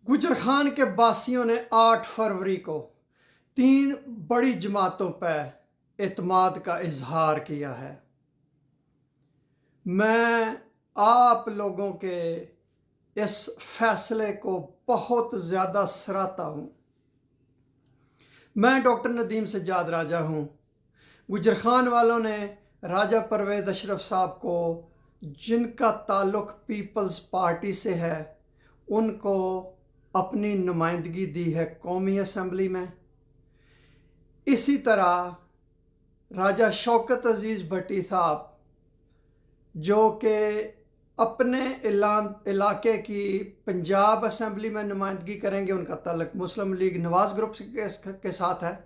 गुजर खान के बासियों ने 8 फरवरी को 3 बड़ी जमातों पर एतमाद का इजहार किया है। मैं आप लोगों के इस फैसले को बहुत ज़्यादा सराहता हूँ। मैं डॉक्टर नदीम सज्जाद राजा हूँ। गुजर खान वालों ने राजा परवेज़ अशरफ साहब को, जिनका ताल्लुक़ पीपल्स पार्टी से है, उनको अपनी नुमाइंदगी दी है कौमी असम्बली में। इसी तरह राजा शौकत अजीज़ भट्टी साहब, जो कि अपने इलाके की पंजाब असम्बली में नुमाइंदगी करेंगे, उनका ताल्लुक़ मुस्लिम लीग नवाज़ ग्रुप के साथ है।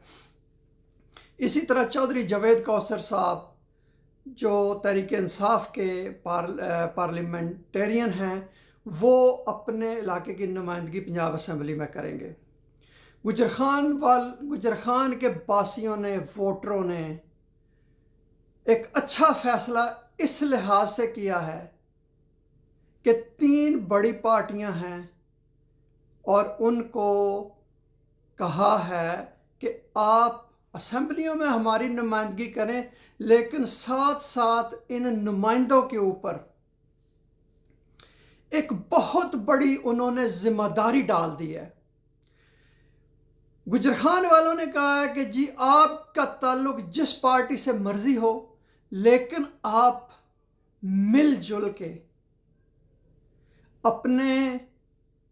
इसी तरह चौधरी जावेद कौसर साहब, जो तहरीक इंसाफ के पार्लियामेंटेरियन हैं, वो अपने इलाके की नुमाइंदगी पंजाब असम्बली में करेंगे। गुजर खान के बासियों ने, वोटरों ने एक अच्छा फ़ैसला इस लिहाज से किया है कि 3 बड़ी पार्टियां हैं और उनको कहा है कि आप असम्बलियों में हमारी नुमाइंदगी करें, लेकिन साथ साथ इन नुमाइंदों के ऊपर एक बहुत बड़ी उन्होंने जिम्मेदारी डाल दी है। गुजर खान वालों ने कहा है कि जी, आपका ताल्लुक जिस पार्टी से मर्जी हो, लेकिन आप मिलजुल के अपने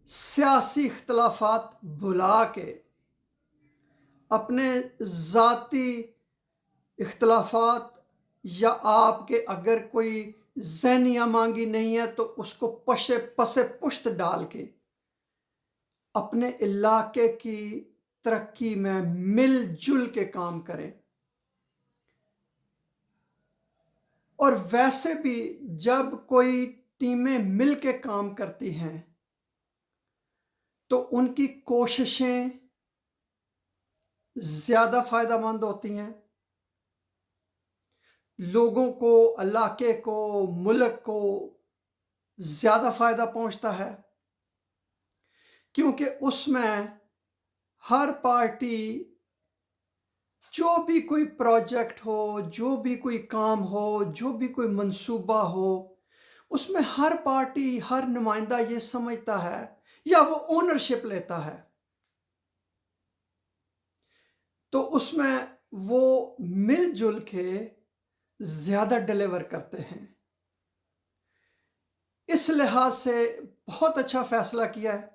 सियासी इख्तलाफात भुला के, अपने ज़ाती इख्तलाफात, या आपके अगर कोई ज़हनिया मांगी नहीं है तो उसको पसे पुश्त डाल के अपने इलाके की तरक्की में मिलजुल के काम करें। और वैसे भी जब कोई टीमें मिल के काम करती हैं तो उनकी कोशिशें ज़्यादा फ़ायदेमंद होती हैं, लोगों को, इलाके को, मुल्क को ज़्यादा फ़ायदा पहुंचता है, क्योंकि उसमें हर पार्टी जो भी कोई प्रोजेक्ट हो, जो भी कोई काम हो, जो भी कोई मंसूबा हो, उसमें हर पार्टी, हर नुमाइंदा ये समझता है या वो ओनरशिप लेता है, तो उसमें वो मिलजुल के ज़्यादा डिलीवर करते हैं। इस लिहाज से बहुत अच्छा फ़ैसला किया है।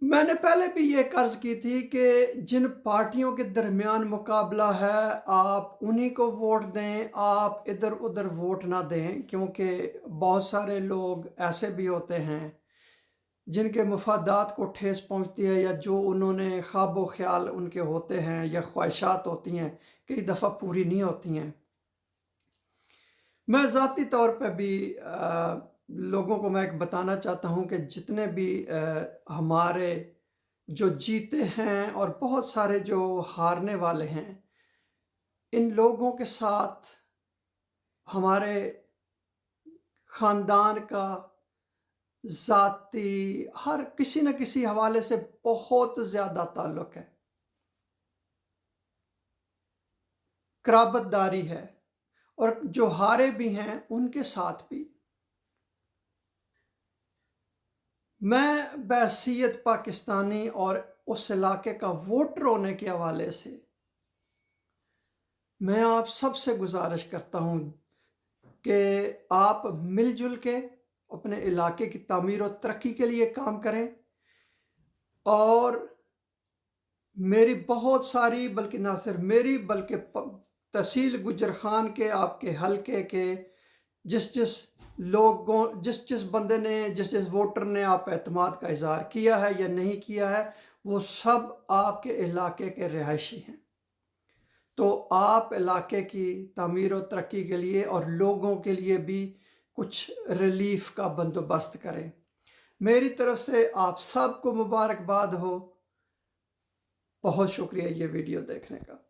मैंने पहले भी ये कर्ज की थी कि जिन पार्टियों के दरमियान मुकाबला है, आप उन्हीं को वोट दें, आप इधर उधर वोट ना दें, क्योंकि बहुत सारे लोग ऐसे भी होते हैं जिनके मफादात को ठेस पहुंचती है, या जो उन्होंने ख्वाब ख्याल उनके होते हैं या ख्वाहिशात होती हैं, कई दफ़ा पूरी नहीं होती हैं। मैं ज़ाती तौर पर भी लोगों को मैं एक बताना चाहता हूँ कि जितने भी हमारे जो जीते हैं और बहुत सारे जो हारने वाले हैं, इन लोगों के साथ हमारे ख़ानदान का, ज़ाती, हर किसी न किसी हवाले से बहुत ज़्यादा ताल्लुक़ है, क़राबतदारी है, और जो हारे भी हैं उनके साथ भी। मैं बहैसियत पाकिस्तानी और उस इलाके का वोटर होने के हवाले से मैं आप सबसे गुजारिश करता हूँ कि आप मिलजुल के अपने इलाके की तामीर और तरक्की के लिए काम करें। और मेरी बहुत सारी, बल्कि ना सिर्फ मेरी, बल्कि तहसील गुजर खान के, आपके हलके के जिस बंदे ने, जिस वोटर ने आप एतमाद का इजहार किया है या नहीं किया है, वो सब आपके इलाके के रिहायशी हैं। तो आप इलाके की तामीर और तरक्की के लिए और लोगों के लिए भी कुछ रिलीफ का बंदोबस्त करें। मेरी तरफ से आप सबको मुबारकबाद हो। बहुत शुक्रिया ये वीडियो देखने का।